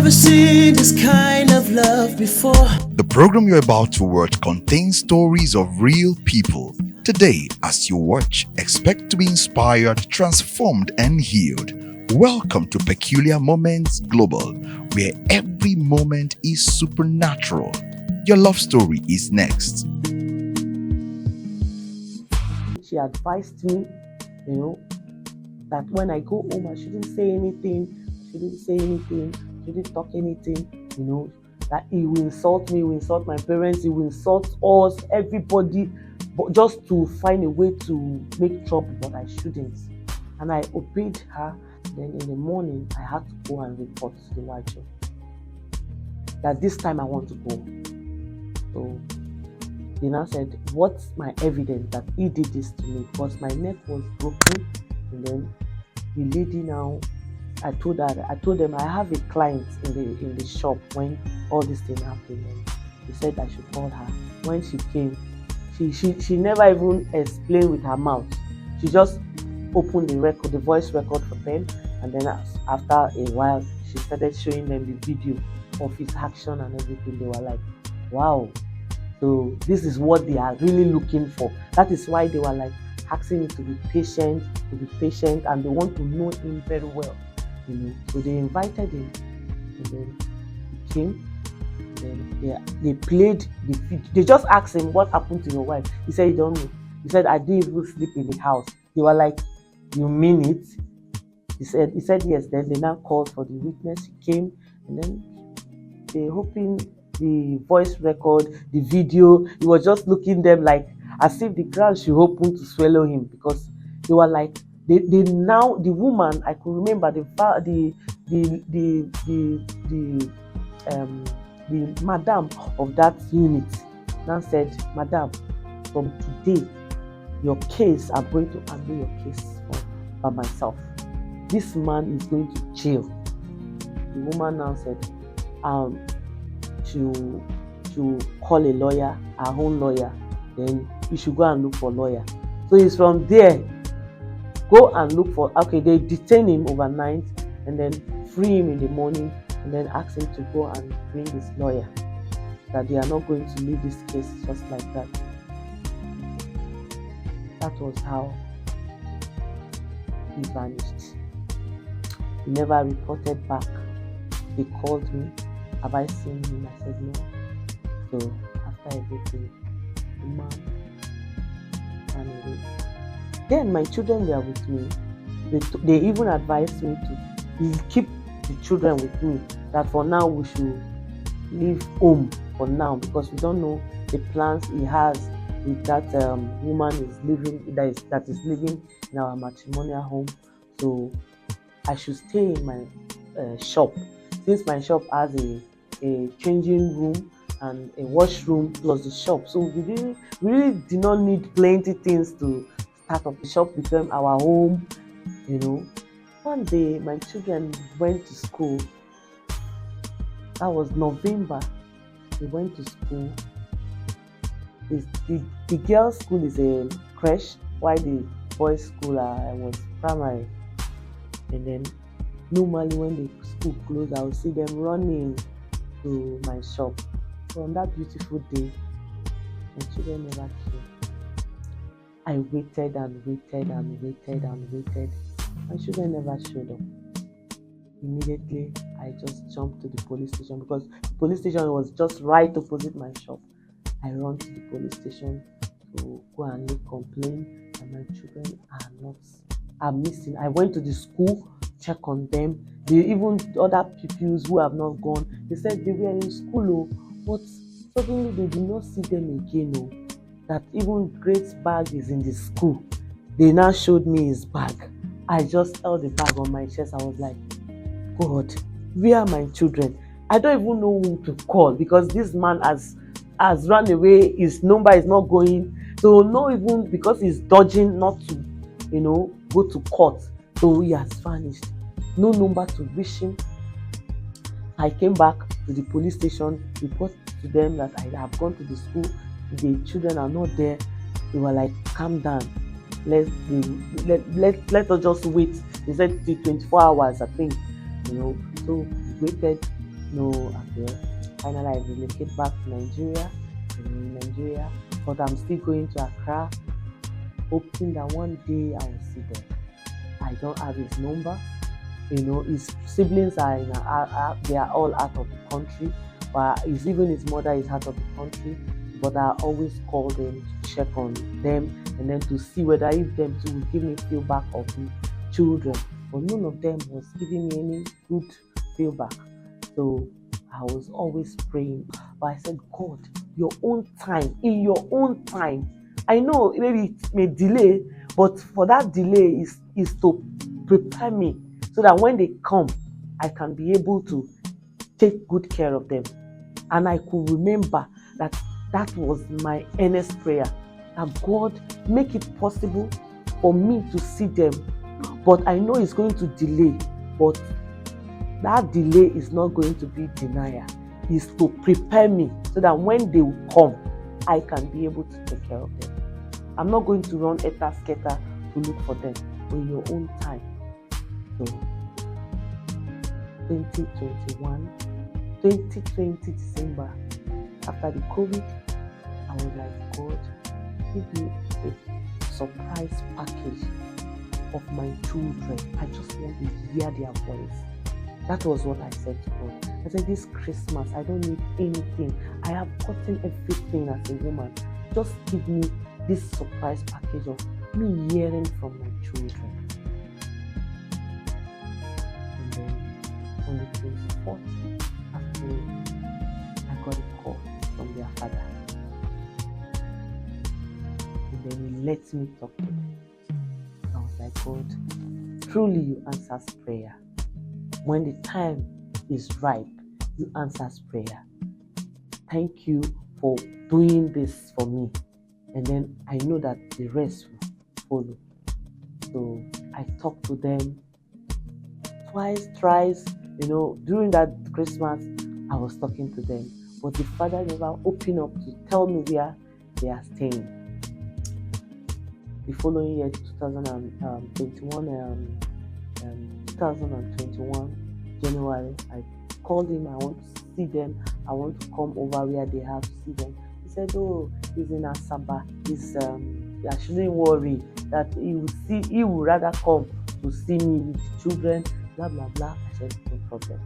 never seen this kind of love before. The program you're about to watch contains stories of real people. Today, as you watch, expect to be inspired, transformed, and healed. Welcome to Peculiar Moments Global, where every moment is supernatural. Your love story is next. She advised me, that when I go home, I shouldn't say anything, shouldn't talk anything, that he will insult me, he will insult my parents, he will insult us, everybody, but just to find a way to make trouble, but I shouldn't. And I obeyed her. Then in the morning, I had to go and report to the YJ that this time I want to go. So they now said, what's my evidence that he did this to me? Because my neck was broken. And then the lady now, I told them I have a client in the shop when all this thing happened. And they said I should call her. When she came, she never even explained with her mouth. She just opened the voice record for them, and then after a while, she started showing them the video of his action and everything. They were like, wow. So this is what they are really looking for. That is why they were like asking me to be patient, and they want to know him very well. So they invited him, and then he came. Then they played the video. They just asked him, what happened to your wife? He said he don't know. He said, I didn't even sleep in the house. They were like, you mean it? He said yes. Then they now called for the witness. He came, and then they opened the voice record, the video. He was just looking them like as if the ground should open to swallow him, because they were like they now the woman, I could remember the madam of that unit now said, Madam, from today your case, I'm going to handle your case by myself. This man is going to jail. The woman now said to call a lawyer, her own lawyer, then you should go and look for a lawyer. So it's from there, go and look for, okay, they detain him overnight and then free him in the morning, and then ask him to go and bring his lawyer, that they are not going to leave this case just like that. That was how he vanished. He never reported back. They called me, have I seen him? I said no. So after everything, the man ran away. Then my children were with me. They even advised me to keep the children with me, that for now we should leave home for now, because we don't know the plans he has with that woman that is living in our matrimonial home. So I should stay in my shop, since my shop has a changing room and a washroom plus the shop. So we really did not need plenty things to start up. The shop became our home, One day my children went to school. That was November. They went to school. The girls' school is a creche, while the boys' school was primary. And then normally when the school closed, I would see them running to my shop. So on that beautiful day, my children never came. I waited and waited and waited and waited. My children never showed up. Immediately, I just jumped to the police station, because the police station was just right opposite my shop. I ran to the police station to go and make complaint, and my children are missing. I went to the school, check on them. Even other pupils who have not gone, they said they were in school, but suddenly they did not see them again. That even Great's bag is in the school. They now showed me his bag. I just held the bag on my chest. I was like, God, where are my children? I don't even know who to call, because this man has run away. His number is not going. So not even, because he's dodging not to, go to court. So he has vanished. No number to reach him. I came back to the police station, reported to them that I have gone to the school. The children are not there. They were like, calm down. Let us just wait. They said 24 hours, I think. So we waited. no avail. Finally, I relocated back to Nigeria. But I'm still going to Accra, hoping that one day I will see them. I don't have his number. His siblings are they are all out of the country, but even his mother is out of the country. But I always call them to check on them and then to see whether if them too will give me feedback of the children. But none of them was giving me any good feedback. So I was always praying. But I said, God, your own time, in your own time. I know maybe it may delay, but for that delay is to prepare me so that when they come, I can be able to take good care of them. And I could remember that was my earnest prayer, that God make it possible for me to see them. But I know it's going to delay, but that delay is not going to be denial. It's to prepare me so that when they will come, I can be able to take care of them. I'm not going to run scatter to look for them, but in your own time. So 2020 December, after the COVID, I was like, God, give me a surprise package of my children. I just want to hear their voice. That was what I said to God. I said, this Christmas, I don't need anything. I have gotten everything as a woman. Just give me this surprise package of me hearing from my children. And then on the 24th afternoon, I got a call from their father. And then he let me talk to them. I was like, God, truly you answer prayer. When the time is ripe, you answer prayer. Thank you for doing this for me. And then I know that the rest will follow. So I talked to them twice, thrice. During that Christmas, I was talking to them. But the father never opened up to tell me where they are staying. The following year, 2021 January, I called him. I want to see them. I want to come over where they have to see them. He said, oh, he's in Asaba. I shouldn't worry that he will rather come to see me with the children, blah, blah, blah. I said, no problem.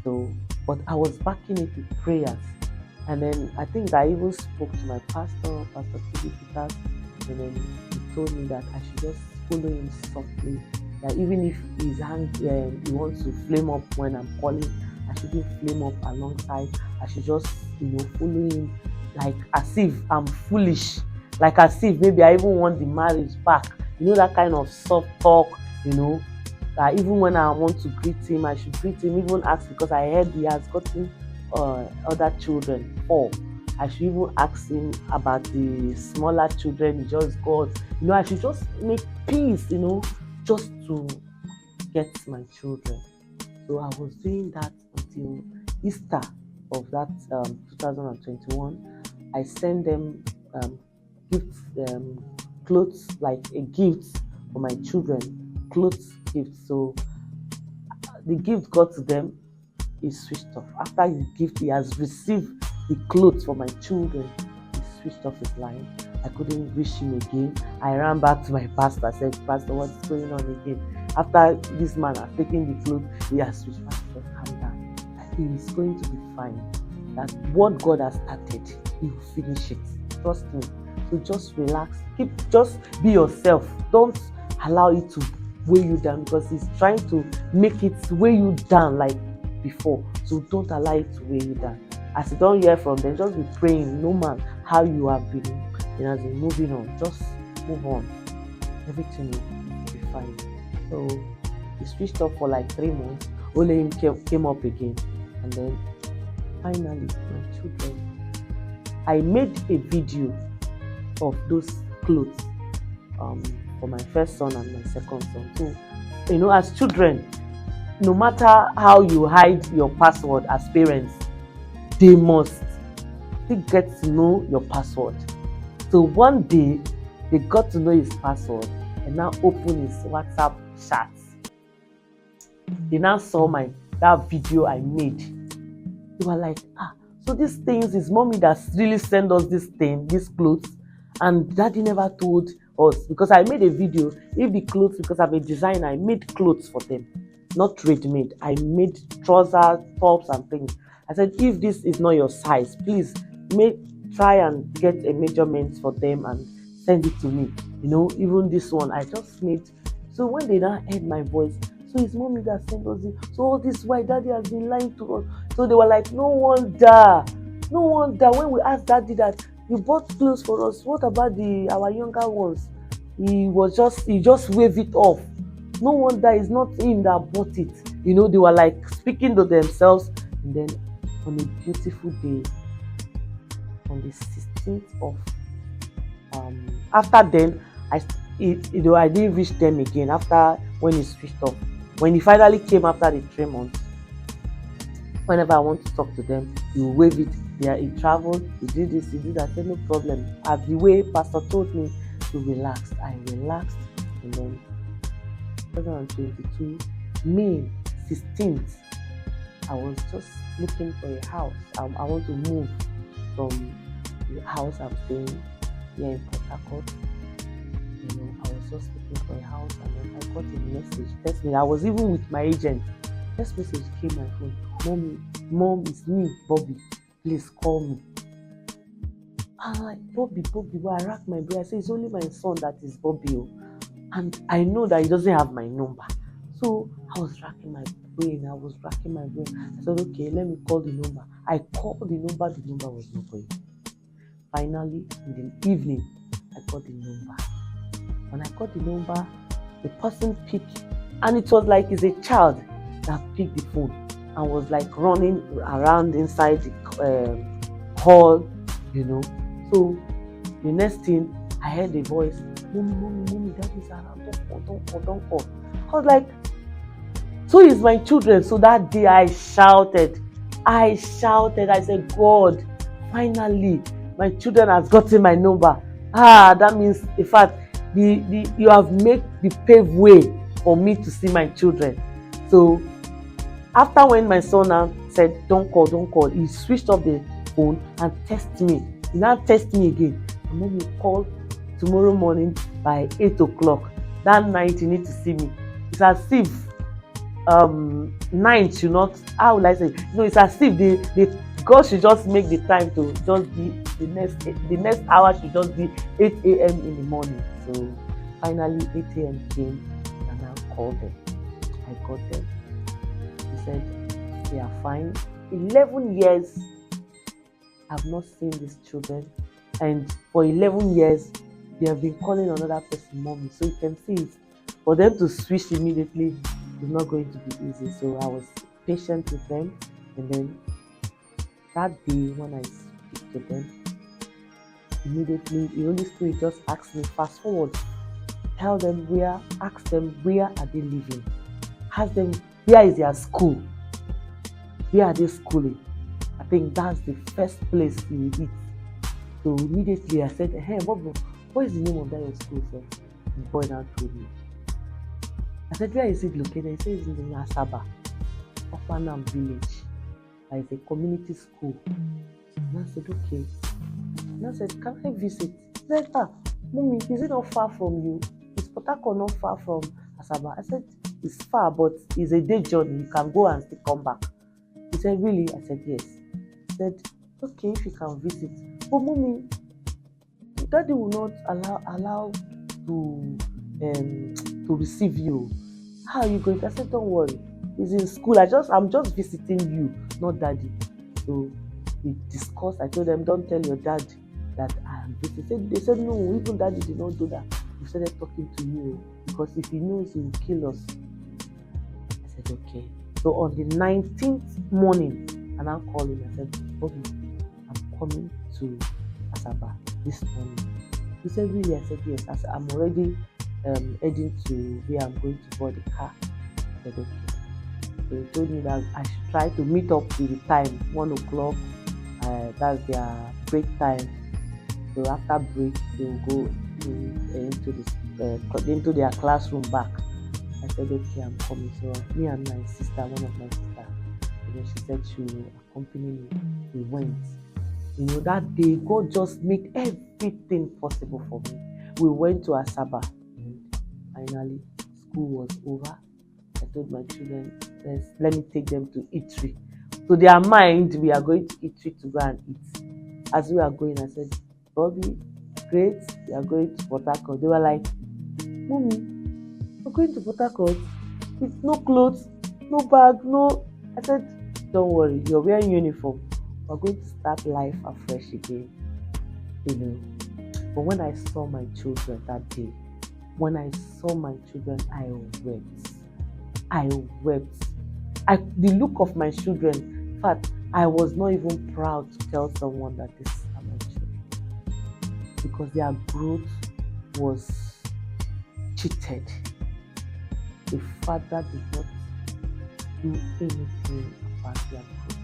So, but I was backing it with prayers. And then I think I even spoke to my pastor, Pastor T.B. Peters, and then he told me that I should just follow him softly. That even if he's angry, he wants to flame up when I'm calling, I shouldn't flame up alongside. I should just, follow him like as if I'm foolish, like as if maybe I even want the marriage back. That kind of soft talk, that even when I want to greet him, I should greet him, even ask, because I heard he has gotten other children, 4. I should even ask him about the smaller children he just got. I should just make peace, just to get my children. So I was doing that until Easter of that 2021. I sent them gifts, clothes, like a gift for my children, clothes gift. So the gift got to them, he switched off. After the gift, he has received the clothes for my children. He switched off his line. I couldn't wish him again. I ran back to my pastor. I said, Pastor, what's going on again? After this man has taken the clothes, he has switched. Pastor, calm down. He is going to be fine. That what God has started, he will finish it. Trust me. So just relax. Just be yourself. Don't allow it to weigh you down, because he's trying to make it weigh you down like before. So don't allow it to weigh you down. As you don't hear from them, just be praying, no matter how you have been. As in moving on, just move on. Everything will be fine. So he switched off for like 3 months. Only him came up again, and then finally my children. I made a video of those clothes for my first son and my second son. So as children, no matter how you hide your password as parents, they must still get to know your password. So one day, they got to know his password and now open his WhatsApp chat. They now saw that video I made They were like, so these things is mommy that really sent us this thing, these clothes, and daddy never told us, because I made a video. If the clothes, because I'm a designer, I made clothes for them, not ready-made. I made trousers, tops, and things. I said, if this is not your size, please try and get a measurement for them and send it to me. Even this one I just made. So when they now heard my voice, so it's mommy that sent us it. So all this why daddy has been lying to us. So they were like, no wonder when we asked daddy that you bought clothes for us, what about our younger ones? He just waved it off. No wonder it's not him that bought it. They were like speaking to themselves. And then on a beautiful day, on the 16th of after then, I didn't reach them again after when he switched off. When he finally came after the 3 months, whenever I want to talk to them, he will wave it. Yeah, he traveled, he did this, he did that. I said, no problem. As the way Pastor told me to relax, I relaxed. And then 2022, May 16th, I was just looking for a house. I want to move from the house I'm staying here in Port Harcourt. I was just looking for a house, and then I got a message. Text me. I was even with my agent. Text message came my phone. Mom, it's me, Bobby. Please call me. I'm like, Bobby. Well, I racked my brain. I say, it's only my son that is Bobby. And I know that he doesn't have my number. So I was racking my brain. I said, okay, let me call the number. I called the number was not going. Finally, in the evening, I got the number. When I got the number, the person picked, and it was like it's a child that picked the phone and was like running around inside the hall, So the next thing, I heard the voice, mommy, daddy's around, don't call. I was like, so is my children. So that day I shouted. I said, God, finally, my children has gotten my number. That means, in fact, you have made the pave way for me to see my children. So after when my son now said, don't call, he switched off the phone and texted me. He now texted me again. And then he called tomorrow morning by 8 o'clock. That night you need to see me. It's as if 9 should not, how will I say? No, it's as if God should just make the time to just be the next hour should just be 8 a.m. in the morning. So finally 8 a.m. came, and I called them. I got them. He said they are fine. 11 years I've not seen these children, and for 11 years they have been calling another person mommy. So you can see it. For them to switch immediately is not going to be easy. So I was patient with them, and then that day when I speak to them, immediately the Holy Spirit just asked me, fast forward, ask them where are they living, ask them where is their school, where are they schooling. I think that's the first place you will eat. So immediately I said, hey Bobo, what is the name of that your school? The boy now told me. I said, where is it located? He said it's in the Nasaba, Ofanam village. It's a community school. And I said, okay. And I said, can I visit? He said, mommy, is it not far from you? Is Port Harcourt not far from Asaba? I said, it's far, but it's a day journey. You can go and still come back. He said, really? I said, yes. He said, okay, if you can visit. But mommy, daddy will not allow to receive you. How are you going? I said, don't worry. He's in school. I'm just visiting you, not daddy. So we discussed. I told them, don't tell your dad that I am visiting. They said, no, even daddy did not do that. We started talking to you because if he knows, he will kill us. I said, okay. So on the 19th morning, and I'm calling. I said, Bobby, I'm coming to Asaba this morning. He said, really? I said, yes. I said, I'm already heading to where I'm going to board the car. I said, okay. So he told me that I should try to meet up with the time, 1 o'clock. That's their break time. So after break, they will go into their classroom back. I said, okay, I'm coming. So me and my sister, one of my sisters, she said she will accompany me. We went. That day, God just made everything possible for me. We went to Asaba, and finally, school was over. I told my children, let me take them to eatery. To their mind, we are going to eatery to go and eat. As we are going, I said, Bobby, great, we are going to Port Harcourt. They were like, Mommy, we're going to Port Harcourt with no clothes, no bag, no. I said, don't worry, you're wearing uniform. We're going to start life afresh again. But when I saw my children that day, I wept. The look of my children, in fact, I was not even proud to tell someone that this are my children, because their growth was cheated. The father did not do anything about their growth.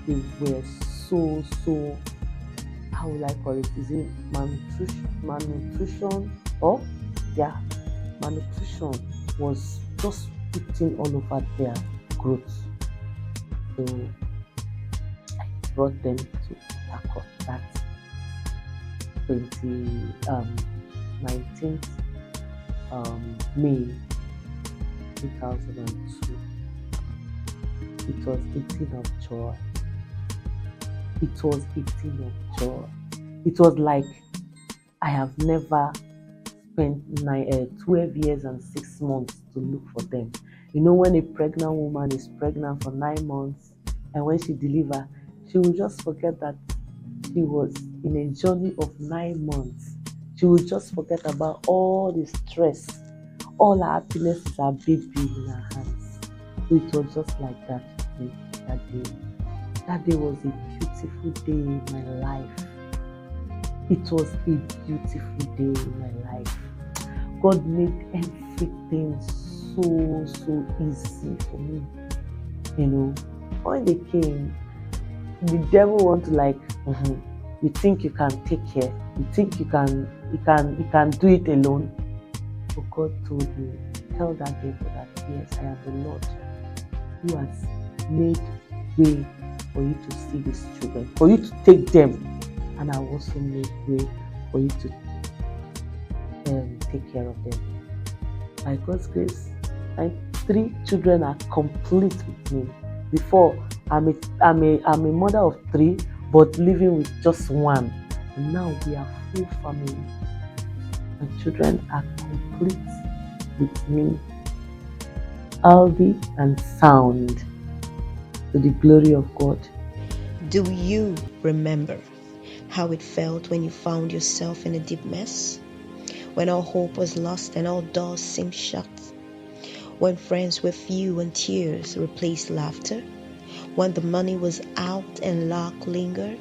They were so, how will I call it? Is it malnutrition? Malnutrition was just eating all over their growth. So I brought them to Port that 19th May 2002. It was 18 of joy. It was like I have never spent 12 years and 6 months to look for them. When a pregnant woman is pregnant for 9 months, and when she delivers, she will just forget that she was in a journey of 9 months. She will just forget about all the stress, all her happiness is her baby in her hands. So it was just like that with me that day. That day was a beautiful day in my life. It was a beautiful day in my life. God made everything so easy for me. When they came, the devil want to you think you can take care, you think you can do it alone. But God told me, tell that devil that yes, I am the Lord who has made way for you to see these children, for you to take them, and I will also make way for you to take care of them. By God's grace, my 3 children are complete with me. Before, I'm a mother of 3, but living with just 1. And now we are full family. My children are complete with me, healthy and sound, to the glory of God. Do you remember how it felt when you found yourself in a deep mess? When all hope was lost and all doors seemed shut? When friends were few and tears replaced laughter? When the money was out and luck lingered?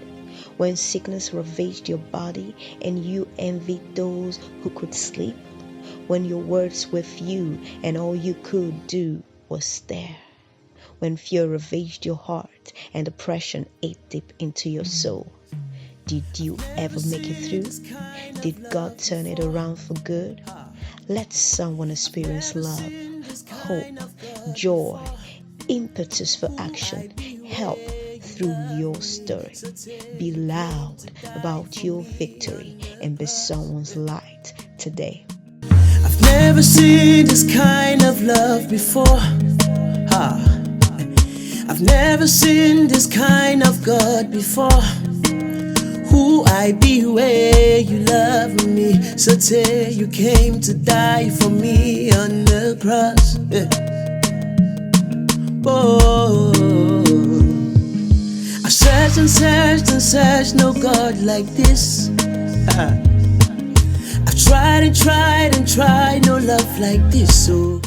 When sickness ravaged your body and you envied those who could sleep? When your words were few and all you could do was stare? When fear ravaged your heart and depression ate deep into your soul? Did you ever make it through? Did God turn it around for good? Let someone experience love, hope, joy, impetus for action, help through your story. Be loud about your victory and be someone's light today. I've never seen this kind of love before. I've never seen this kind of God before. Who I be where you love me? So tell you came to die for me on the cross. Oh, I searched and searched and searched, no God like this. I've tried and tried and tried, no love like this. So